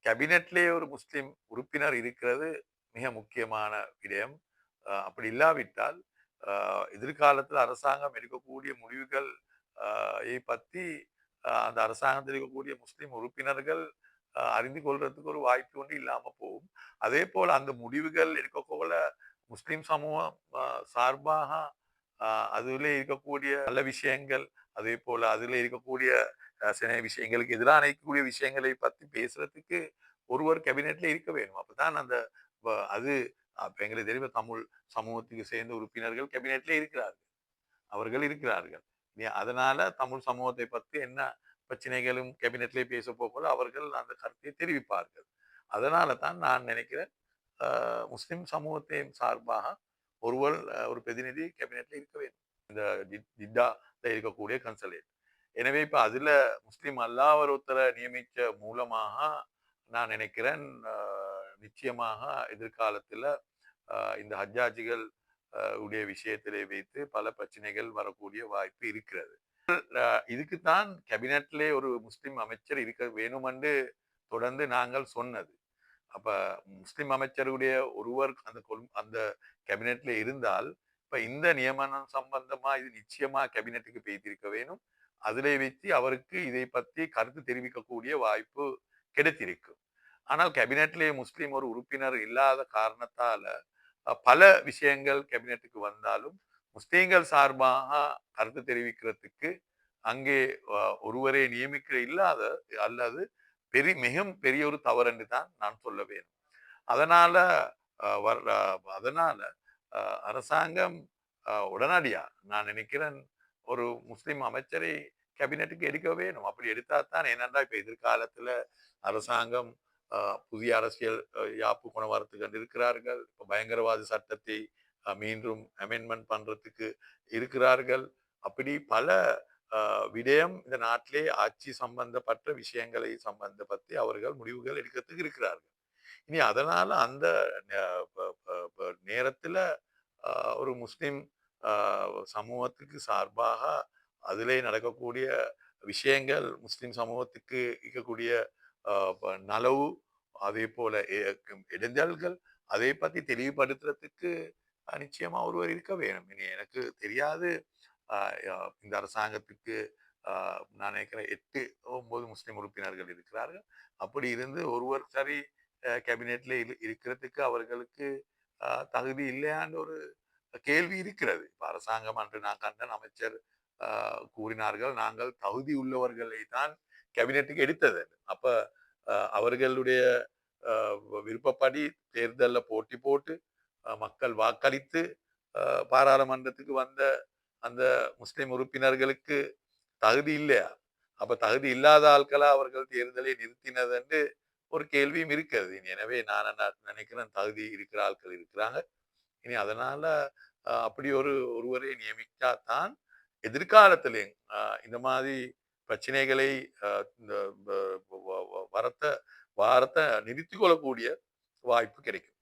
கேபினெட்லேயே ஒரு முஸ்லிம் உறுப்பினர் இருக்கிறது மிக முக்கியமான விடயம். அப்படி இல்லாவிட்டால் எதிர்காலத்தில் அரசாங்கம் எடுக்கக்கூடிய முடிவுகள் பற்றி அந்த அரசாங்கத்தில் இருக்கக்கூடிய முஸ்லிம் உறுப்பினர்கள் அறிந்து கொள்றதுக்கு ஒரு வாய்ப்பு ஒன்று இல்லாமல் போகும். அதே போல் அந்த முடிவுகள் எடுக்கக்கோல முஸ்லிம் சமூகம் சார்பாக அதில் இருக்கக்கூடிய நல்ல விஷயங்கள், அதே போல அதில் இருக்கக்கூடிய சில விஷயங்களுக்கு எதிராக இருக்கக்கூடிய விஷயங்களை பற்றி பேசுறதுக்கு ஒருவர் கேபினெட்ல இருக்க வேணும். அப்பதான் அந்த அது அப்ப எங்களுக்கு தெரியும் தமிழ் சமூகத்துக்கு சேர்ந்த உறுப்பினர்கள் கேபினெட்ல இருக்கிறார்கள். அவர்கள் இருக்கிறார்கள். அதனால தமிழ் சமூகத்தை பற்றி என்ன பிரச்சனைகளும் கேபினெட்லேயே பேச போகல அவர்கள் அந்த கருத்தை தெரிவிப்பார்கள். அதனால தான் நான் நினைக்கிறேன் முஸ்லிம் சமூகத்தையும் சார்பாக ஒருவர் ஒரு பிரதிநிதி கேபினெட்ல இருக்க வேண்டும். இந்த ஜிட்டால இருக்கக்கூடிய கன்சலேட். எனவே இப்ப அதுல முஸ்லிம் அல்லாவர் ஒருத்தரை நியமிச்ச மூலமாக நான் நினைக்கிறேன் நிச்சயமாக எதிர்காலத்துல இந்த ஹஜ்ஜாஜிகள் உடைய விஷயத்திலே வைத்து பல பிரச்சனைகள் வரக்கூடிய வாய்ப்பு இருக்கிறது. இதுக்குத்தான் கேபினெட்லே ஒரு முஸ்லிம் அமைச்சர் இருக்க வேணும் என்று தொடர்ந்து நாங்கள் சொன்னது. அப்ப முஸ்லிம் அமைச்சருடைய ஒருவர் அந்த கேபினெட்ல இருந்தால் இப்ப இந்த நியமனம் சம்பந்தமா இது நிச்சயமா கேபினெட்டுக்கு பேசியிருக்க வேணும். அதிலே வச்சு அவருக்கு இதை பற்றி கருத்து தெரிவிக்கக்கூடிய வாய்ப்பு கிடைத்திருக்கும். ஆனால் கேபினெட்லேயே முஸ்லிம் ஒரு உறுப்பினர் இல்லாத காரணத்தால பல விஷயங்கள் கேபினெட்டுக்கு வந்தாலும் முஸ்லீம்கள் சார்பாக கருத்து தெரிவிக்கிறதுக்கு அங்கே ஒருவரை நியமிக்கிற இல்லாத அல்லது மிகவும் பெரிய ஒரு தவறு என்று தான் நான் சொல்ல வேண்டும். அதனால அதனால அரசாங்கம் உடனடியா நான் நினைக்கிறேன் ஒரு முஸ்லிம் அமைச்சரை கேபினெட்டுக்கு எடுக்க வேணும். அப்படி எடுத்தா தான் என்னென்றா இப்ப எதிர்காலத்துல அரசாங்கம் புதிய அரசியல் யாப்பு கொண்டு வரத்துக்கு இருக்கிறார்கள். இப்ப பயங்கரவாத சட்டத்தை மீண்டும் அமெண்ட்மெண்ட் பண்றதுக்கு இருக்கிறார்கள். அப்படி பல விடயம் இந்த நாட்டிலே ஆட்சி சம்பந்தப்பட்ட விஷயங்களை சம்பந்தப்பட்டு அவர்கள் முடிவுகள் எடுக்கிறதுக்கு இருக்கிறார்கள். இனி அதனால அந்த நேரத்துல ஒரு முஸ்லிம் சமூகத்துக்கு சார்பாக அதிலே நடக்கக்கூடிய விஷயங்கள் முஸ்லிம் சமூகத்துக்கு இருக்கக்கூடிய நலவு அதே போல இடைஞ்சல்கள் அதை பத்தி தெளிவுபடுத்துறதுக்கு நிச்சயமா ஒருவர் இருக்க வேணும். இனி எனக்கு தெரியாது இந்த அரசாங்கத்துக்கு நான் நினைக்கிறேன் 8, 9 முஸ்லிம் உறுப்பினர்கள் இருக்கிறார்கள். அப்படி இருந்து ஒருவர் சரி கேபினெட்ல இருக்கிறதுக்கு அவர்களுக்கு தகுதி இல்லையான்னு ஒரு கேள்வி இருக்கிறது. இப்ப அரசாங்கம் அன்று நான் கண்டன் அமைச்சர் கூறினார்கள் நாங்கள் தகுதி உள்ளவர்களை தான் கேபினெட்டுக்கு எடுத்தது. அப்ப அவர்களுடைய விருப்பப்படி தேர்தலில் போட்டி போட்டு மக்கள் வாக்களித்து பாராளுமன்றத்துக்கு வந்த அந்த முஸ்லிம் உறுப்பினர்களுக்கு தகுதி இல்லையா? அப்ப தகுதி இல்லாத ஆட்களா அவர்கள் தேர்தலை நிறுத்தினது என்று ஒரு கேள்வியும் இருக்கிறது. எனவே நான் நினைக்கிறேன் தகுதி இருக்கிற ஆட்கள் இருக்கிறாங்க. இனி அதனால அப்படி ஒருவரை நியமித்தா தான் எதிர்காலத்திலே இந்த மாதிரி பிரச்சனைகளை இந்த வாரத்தை நிறுத்திக் கொள்ளக்கூடிய வாய்ப்பு கிடைக்கும்.